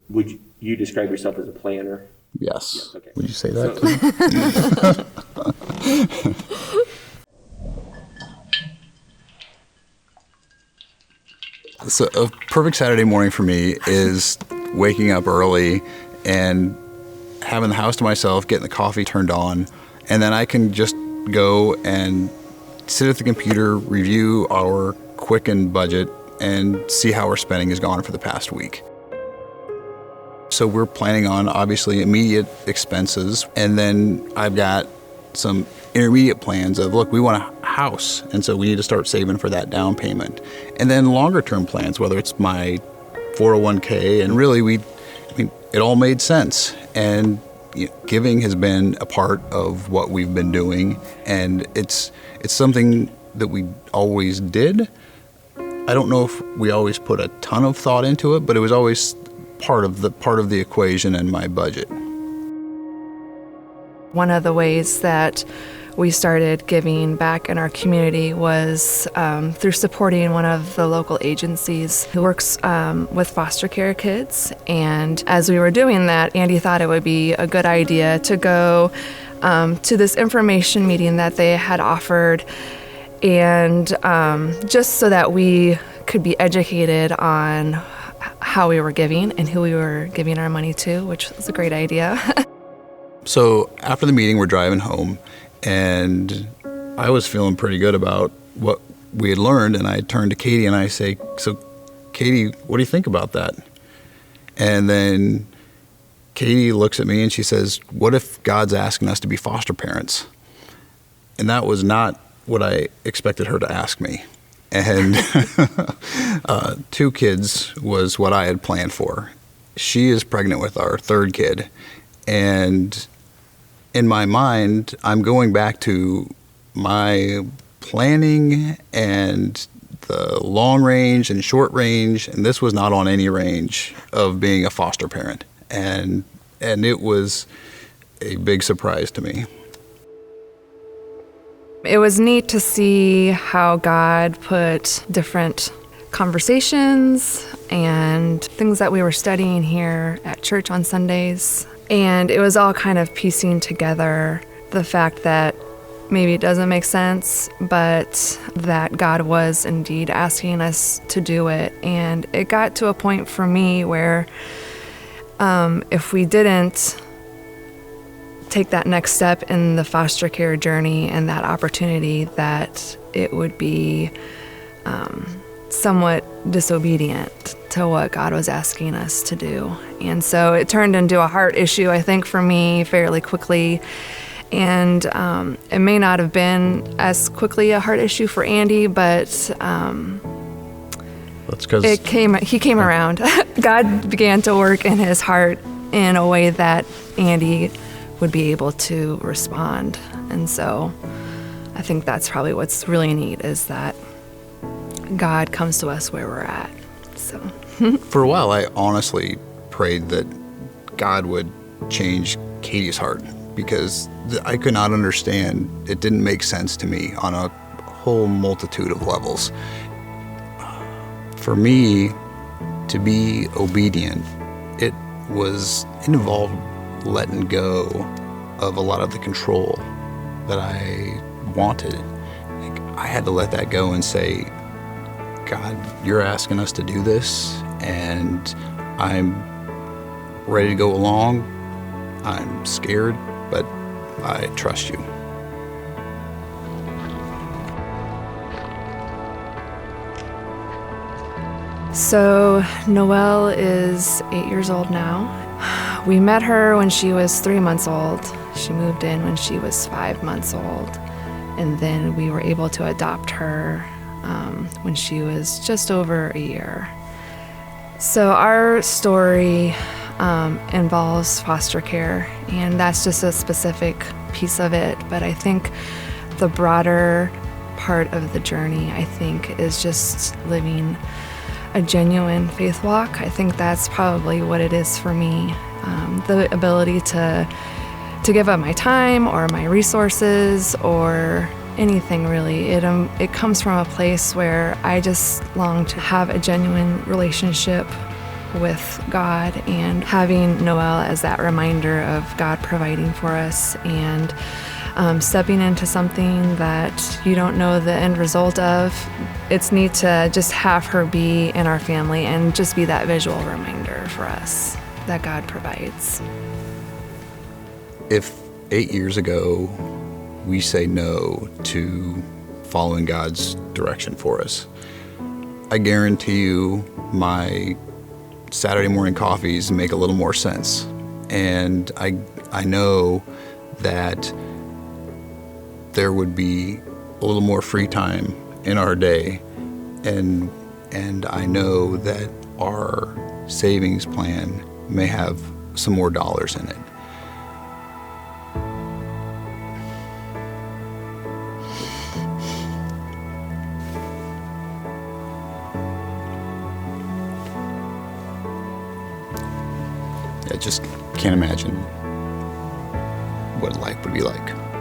Would you describe yourself as a planner? Yes. Okay. Would you say that? So a perfect Saturday morning for me is waking up early and having the house to myself, getting the coffee turned on, and then I can just go and sit at the computer, review our Quicken budget, and see how our spending has gone for the past week. So we're planning on, obviously, immediate expenses, and then I've got some intermediate plans of, look, we want a house, and so we need to start saving for that down payment. And then longer term plans, whether it's my 401k, and really it all made sense. And giving has been a part of what we've been doing, and it's something that we always did. I don't know if we always put a ton of thought into it, but it was always part of the equation in my budget. One of the ways that we started giving back in our community was through supporting one of the local agencies who works with foster care kids. And as we were doing that, Andy thought it would be a good idea to go to this information meeting that they had offered, and just so that we could be educated on how we were giving and who we were giving our money to, which was a great idea. So after the meeting, we're driving home, and I was feeling pretty good about what we had learned, and I turned to Katie and I say, so Katie, what do you think about that? And then Katie looks at me and she says, what if God's asking us to be foster parents? And that was not what I expected her to ask me. And 2 kids was what I had planned for. She is pregnant with our 3rd kid. And in my mind, I'm going back to my planning and the long range and short range, and this was not on any range of being a foster parent. And it was a big surprise to me. It was neat to see how God put different conversations and things that we were studying here at church on Sundays. And it was all kind of piecing together the fact that maybe it doesn't make sense, but that God was indeed asking us to do it. And it got to a point for me where if we didn't take that next step in the foster care journey and that opportunity, that it would be somewhat disobedient to what God was asking us to do. And so it turned into a heart issue, I think, for me fairly quickly. And it may not have been as quickly a heart issue for Andy, but that's 'cause he came around. God began to work in his heart in a way that Andy would be able to respond. And so I think that's probably what's really neat, is that God comes to us where we're at. So for a while, I honestly prayed that God would change Katie's heart, because I could not understand. It didn't make sense to me on a whole multitude of levels. For me to be obedient, it involved letting go of a lot of the control that I wanted. Like, I had to let that go and say, God, you're asking us to do this, and I'm ready to go along. I'm scared, but I trust you. So Noelle is 8 years old now. We met her when she was 3 months old. She moved in when she was 5 months old. And then we were able to adopt her when she was just over a year. So our story involves foster care, and that's just a specific piece of it. But I think the broader part of the journey, I think, is just living a genuine faith walk. I think that's probably what it is for me. The ability to give up my time or my resources or anything really. It comes from a place where I just long to have a genuine relationship with God, and having Noel as that reminder of God providing for us and stepping into something that you don't know the end result of. It's neat to just have her be in our family and just be that visual reminder for us that God provides. If 8 years ago we say no to following God's direction for us, I guarantee you my Saturday morning coffees make a little more sense. And I know that there would be a little more free time in our day, and I know that our savings plan may have some more dollars in it. I just can't imagine what life would be like.